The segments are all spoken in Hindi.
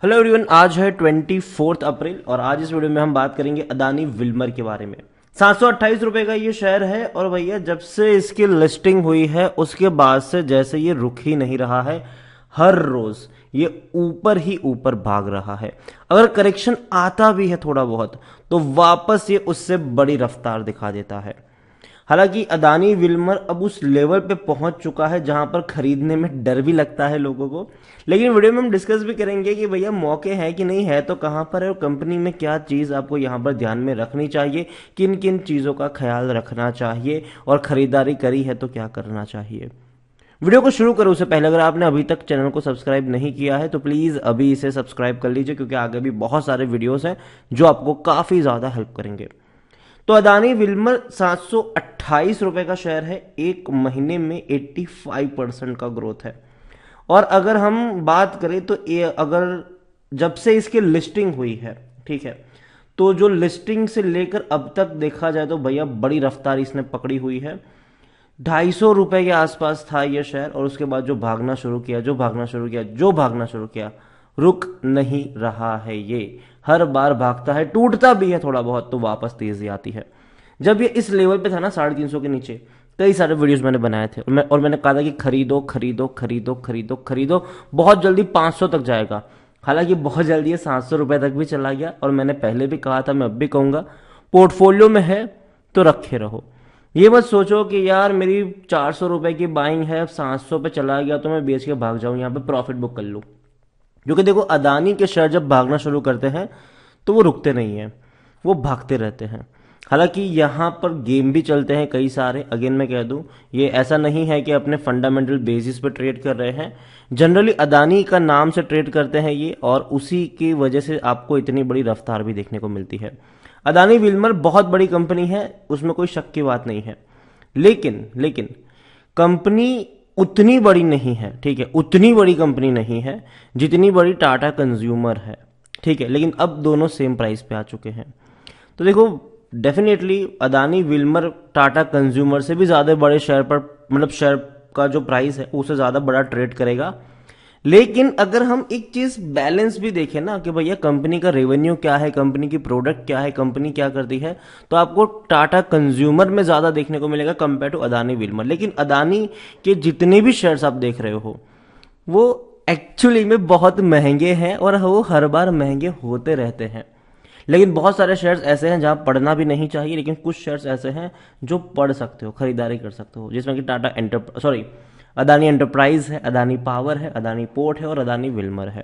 हेलो एवरीवन, आज है 24 अप्रैल और आज इस वीडियो में हम बात करेंगे अदानी विल्मर के बारे में। 728 रुपए का ये शेयर है और भैया जब से इसकी लिस्टिंग हुई है उसके बाद से जैसे ये रुक ही नहीं रहा है, हर रोज ये ऊपर ही ऊपर भाग रहा है। अगर करेक्शन आता भी है थोड़ा बहुत तो वापस ये उससे बड़ी रफ्तार दिखा देता है। हालांकि अदानी विल्मर अब उस लेवल पे पहुंच चुका है जहां पर खरीदने में डर भी लगता है लोगों को। लेकिन वीडियो में हम डिस्कस भी करेंगे कि भैया मौके हैं कि नहीं है, तो कहां पर है और कंपनी में क्या चीज आपको यहां पर ध्यान में रखनी चाहिए, किन किन चीजों का ख्याल रखना चाहिए और खरीदारी करी है तो क्या करना चाहिए। वीडियो को शुरू करो उससे पहले अगर आपने अभी तक चैनल को सब्सक्राइब नहीं किया है तो प्लीज अभी इसे सब्सक्राइब कर लीजिए, क्योंकि आगे भी बहुत सारे वीडियोस हैं जो आपको काफी ज्यादा हेल्प करेंगे। तो अदानी विल्मर 728 रुपए का शेयर है, एक महीने में 85% का ग्रोथ है। और अगर हम बात करें तो ये अगर जब से इसकी लिस्टिंग हुई है, ठीक है, तो जो लिस्टिंग से लेकर अब तक देखा जाए तो भैया बड़ी रफ्तार इसने पकड़ी हुई है। 250 रुपए के आसपास था ये शेयर और उसके बाद जो भागना शुरू किया, रुक नहीं रहा है। ये हर बार भागता है, टूटता भी है थोड़ा बहुत तो वापस तेजी आती है। जब ये इस लेवल पे था ना 350 के नीचे, कई सारे वीडियोस मैंने बनाए थे और मैंने कहा था कि खरीदो खरीदो खरीदो खरीदो खरीदो, बहुत जल्दी 500 तक जाएगा। हालांकि बहुत जल्दी ये 700 रुपए तक भी चला गया और मैंने पहले भी कहा था, मैं अब भी कहूंगा, पोर्टफोलियो में है तो रखे रहो। ये मत सोचो कि यार मेरी 400 रुपए की बाइंग है, अब 700 पे चला गया तो मैं बेच के भाग जाऊं, यहाँ पे प्रॉफिट बुक कर लूं। क्योंकि देखो अदानी के शेयर जब भागना शुरू करते हैं तो वो रुकते नहीं हैं, वो भागते रहते हैं। हालांकि यहाँ पर गेम भी चलते हैं कई सारे। अगेन मैं कह दूं, ये ऐसा नहीं है कि अपने फंडामेंटल बेसिस पे ट्रेड कर रहे हैं। जनरली अदानी का नाम से ट्रेड करते हैं ये, और उसी की वजह से आपको इतनी बड़ी रफ्तार भी देखने को मिलती है। अदानी विल्मर बहुत बड़ी कंपनी है, उसमें कोई शक की बात नहीं है। लेकिन कंपनी उतनी बड़ी नहीं है, ठीक है, उतनी बड़ी कंपनी नहीं है जितनी बड़ी टाटा कंज्यूमर है, ठीक है। लेकिन अब दोनों सेम प्राइस पे आ चुके हैं। तो देखो definitely Adani Wilmer Tata consumer से भी ज्यादा बड़े शेयर पर, मतलब शेयर का जो प्राइस है उससे ज्यादा बड़ा ट्रेड करेगा। लेकिन अगर हम एक चीज बैलेंस भी देखें ना कि भैया कंपनी का रेवेन्यू क्या है, कंपनी की प्रोडक्ट क्या है, कंपनी क्या करती है, तो आपको टाटा कंज्यूमर में ज्यादा देखने को मिलेगा कंपेयर टू अदानी विल्मर। लेकिन अदानी के जितने भी शेयर्स आप देख रहे हो वो एक्चुअली में बहुत महंगे हैं और वो हर बार महंगे होते रहते हैं। लेकिन बहुत सारे शेयर्स ऐसे हैं जहां पढ़ना भी नहीं चाहिए, लेकिन कुछ शेयर्स ऐसे हैं जो पढ़ सकते हो, खरीदारी कर सकते हो, जिसमें कि अदानी एंटरप्राइज है, अदानी पावर है, अदानी पोर्ट है और अदानी विल्मर है।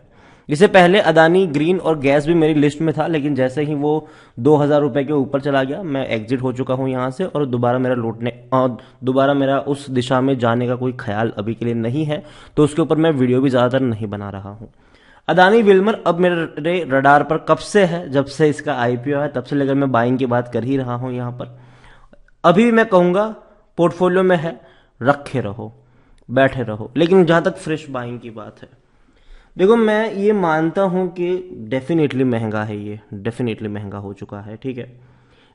इससे पहले अदानी ग्रीन और गैस भी मेरी लिस्ट में था, लेकिन जैसे ही वो 2000 रुपए के ऊपर चला गया मैं एग्जिट हो चुका हूं यहां से, और दोबारा मेरा उस दिशा में जाने का कोई ख्याल अभी के लिए नहीं है, तो उसके ऊपर मैं वीडियो भी ज्यादातर नहीं बना रहा हूं। अदानी विल्मर अब मेरे रडार पर कब से है, जब से इसका आईपीओ है तब से लेकर मैं बाइंग की बात कर ही रहा हूं यहां पर। अभी भी मैं कहूंगा पोर्टफोलियो में है, रखे रहो, बैठे रहो। लेकिन जहां तक फ्रेश बाइंग की बात है, देखो मैं ये मानता हूं कि डेफिनेटली महंगा है, ये डेफिनेटली महंगा हो चुका है, ठीक है।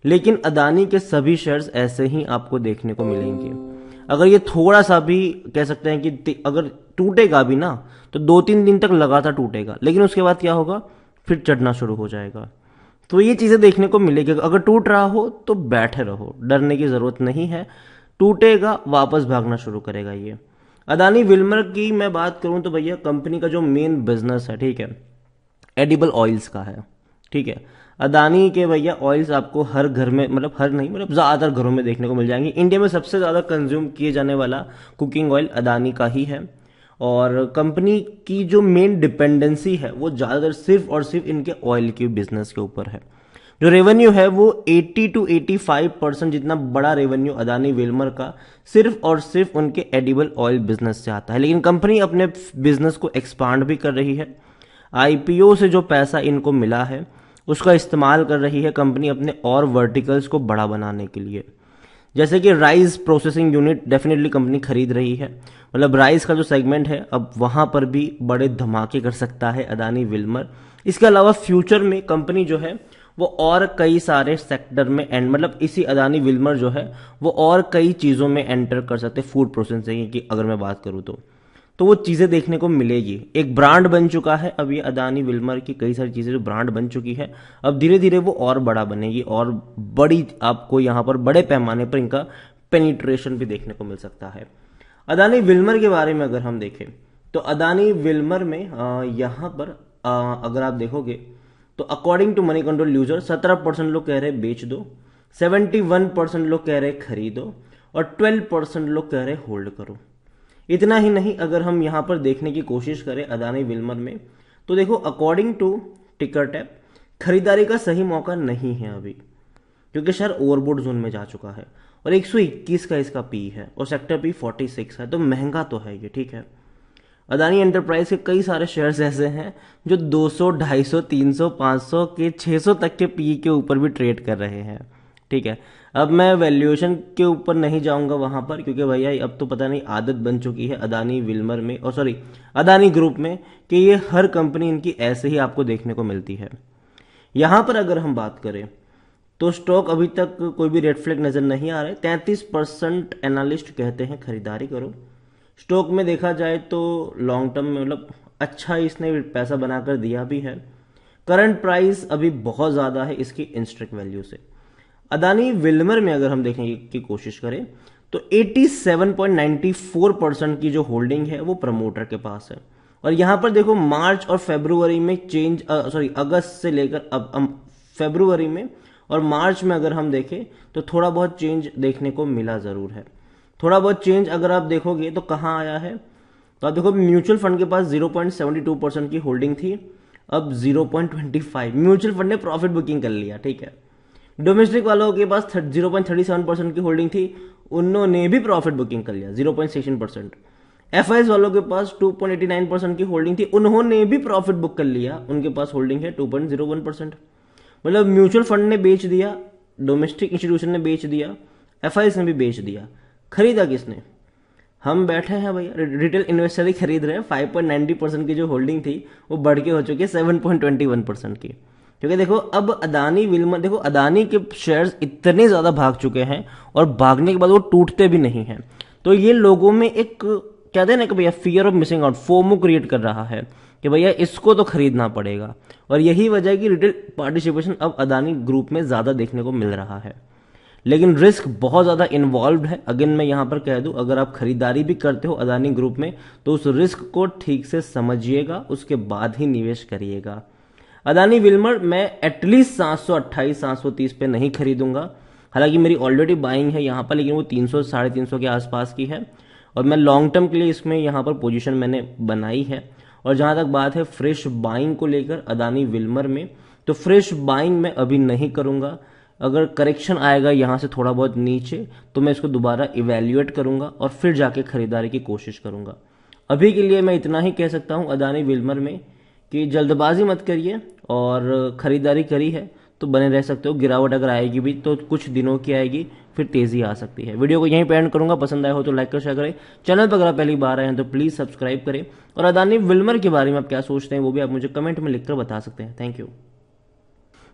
लेकिन अदानी के सभी शेयर्स ऐसे ही आपको देखने को मिलेंगे। अगर ये थोड़ा सा भी कह सकते हैं कि अगर टूटेगा भी ना तो 2-3 दिन तक लगातार टूटेगा, लेकिन उसके बाद क्या होगा, फिर चढ़ना शुरू हो जाएगा। तो ये चीजें देखने को मिलेगी। अगर टूट रहा हो तो बैठे रहो, डरने की जरूरत नहीं है, टूटेगा वापस भागना शुरू करेगा ये। अदानी विल्मर की मैं बात करूं तो भैया कंपनी का जो मेन बिजनेस है, ठीक है, एडिबल ऑयल्स का है, ठीक है। अदानी के भैया ऑयल्स आपको हर घर में, मतलब हर नहीं, मतलब ज्यादातर घरों में देखने को मिल जाएंगे। इंडिया में सबसे ज्यादा कंज्यूम किए जाने वाला कुकिंग ऑयल अदानी का ही है, और कंपनी की जो मेन डिपेंडेंसी है वो ज्यादातर सिर्फ और सिर्फ इनके ऑयल के बिजनेस के ऊपर है। जो रेवेन्यू है वो 80 to 85% जितना बड़ा रेवेन्यू अदानी विल्मर का सिर्फ और सिर्फ उनके एडिबल ऑयल बिजनेस से आता है। लेकिन कंपनी अपने बिजनेस को एक्सपांड भी कर रही है। आईपीओ से जो पैसा इनको मिला है उसका इस्तेमाल कर रही है कंपनी अपने और वर्टिकल्स को बड़ा बनाने के लिए। जैसे कि rice processing unit definitely company खरीद रही है, मतलब राइस का जो सेगमेंट है अब वहां पर भी बड़े धमाके कर सकता है अदानी विल्मर। इसके अलावा फ्यूचर में कंपनी जो है वो और कई सारे सेक्टर में मतलब इसी अदानी विल्मर जो है वो और कई चीजों में एंटर कर सकते, फूड प्रोसेसिंग की अगर मैं बात करूं तो वो चीज़ें देखने को मिलेगी। एक ब्रांड बन चुका है अब ये अदानी विल्मर की, कई सारी चीज़ें जो ब्रांड बन चुकी है, अब धीरे धीरे वो और बड़ा बनेगी और बड़ी आपको यहाँ पर बड़े पैमाने पर इनका पेनिट्रेशन भी देखने को मिल सकता है। अदानी विल्मर के बारे में अगर हम देखें तो अदानी विल्मर में यहाँ पर अगर आप देखोगे तो according to Moneycontrol user 17% लोग कह रहे बेच दो, 71% लोग कह रहे खरीदो और 12% लोग कह रहे होल्ड करो। इतना ही नहीं, अगर हम यहां पर देखने की कोशिश करें अदानी विल्मर में तो देखो अकॉर्डिंग टू टिकर टैप खरीदारी का सही मौका नहीं है अभी, क्योंकि शेयर ओवरबोट जोन में जा चुका है और 121 का इसका पी है और सेक्टर पी 46 है, तो महंगा तो है ये, ठीक है। अदानी एंटरप्राइज के कई सारे शेयर्स ऐसे हैं जो 200, 250, 300, 500 के 600 तक के पी के ऊपर भी ट्रेड कर रहे हैं, ठीक है। अब मैं वैल्यूएशन के ऊपर नहीं जाऊंगा वहां पर, क्योंकि भैया अब तो पता नहीं आदत बन चुकी है अदानी विल्मर में और सॉरी अदानी ग्रुप में कि ये हर कंपनी इनकी ऐसे ही आपको देखने को मिलती है। यहां पर अगर हम बात करें तो स्टॉक अभी तक कोई भी रेड फ्लैग नजर नहीं आ रहा है। 33% एनालिस्ट कहते हैं खरीदारी करो। स्टॉक में देखा जाए तो लॉन्ग टर्म में मतलब अच्छा इसने पैसा बनाकर दिया भी है। करंट प्राइस अभी बहुत ज्यादा है इसकी इंस्ट्रिक वैल्यू से। अदानी विल्मर में अगर हम देखने की कोशिश करें तो 87.94% की जो होल्डिंग है वो प्रमोटर के पास है। और यहां पर देखो मार्च और फरवरी में चेंज अगस्त से लेकर अब फरवरी में और मार्च में अगर हम देखें तो थोड़ा बहुत चेंज देखने को मिला जरूर है। थोड़ा बहुत चेंज अगर आप देखोगे तो कहां आया है, तो आप देखो म्यूचुअल फंड के पास 0.72% की होल्डिंग थी, अब 0.25। म्यूचुअल फंड ने प्रॉफिट बुकिंग कर लिया, ठीक है। डोमेस्टिक वालों के पास 0.37% की होल्डिंग थी, उन्होंने भी प्रॉफिट बुकिंग कर लिया 0.16%। एफआईएस वालों के पास 2.89% की होल्डिंग थी, उन्होंने भी प्रॉफिट बुक कर लिया, उनके पास होल्डिंग है 2.01%। मतलब म्यूचुअल फंड ने बेच दिया, डोमेस्टिक इंस्टीट्यूशन ने बेच दिया, एफआईएस ने भी बेच दिया। खरीदा किसने? हम बैठे हैं भैया, रिटेल इन्वेस्टर ही खरीद रहे हैं। 5.90% की जो होल्डिंग थी वो बढ़ के हो चुकी है 7.21% की, क्योंकि देखो अब अदानी विल्मर, देखो अदानी के शेयर्स इतने ज्यादा भाग चुके हैं और भागने के बाद वो टूटते भी नहीं हैं, तो ये लोगों में एक कहते हैं ना कि भैया fear of missing out, FOMO create कर रहा है कि भैया इसको तो खरीदना पड़ेगा। और यही वजह है कि रिटेल पार्टिसिपेशन अब अदानी ग्रुप में ज्यादा देखने को मिल रहा है, लेकिन रिस्क बहुत ज्यादा इन्वॉल्व है। अगेन मैं यहां पर कह दूं, अगर आप खरीदारी भी करते हो अदानी ग्रुप में तो उस रिस्क को ठीक से समझिएगा, उसके बाद ही निवेश करिएगा। अदानी विल्मर मैं एटलीस्ट 728, 730 पे नहीं खरीदूंगा। हालांकि मेरी ऑलरेडी बाइंग है यहाँ पर, लेकिन वो 300, 350 के आसपास की है और मैं लॉन्ग टर्म के लिए इसमें यहाँ पर पोजीशन मैंने बनाई है। और जहां तक बात है फ्रेश बाइंग को लेकर अदानी विल्मर में, तो फ्रेश बाइंग मैं अभी नहीं करूंगा। अगर करेक्शन आएगा यहाँ से थोड़ा बहुत नीचे तो मैं इसको दोबारा इवेल्युएट करूंगा और फिर जाके खरीदारी की कोशिश करूंगा। अभी के लिए मैं इतना ही कह सकता हूं अदानी विल्मर में कि जल्दबाजी मत करिए और खरीदारी करी है तो बने रह सकते हो। गिरावट अगर आएगी भी तो कुछ दिनों की आएगी, फिर तेजी आ सकती है। वीडियो को यहीं पे एंड करूंगा, पसंद आया हो तो लाइक कर शेयर करें। चैनल पर अगर आप पहली बार आए हैं तो प्लीज सब्सक्राइब करें और अदानी विल्मर के बारे में आप क्या सोचते हैं वो भी आप मुझे कमेंट में लिखकर बता सकते हैं। Thank you.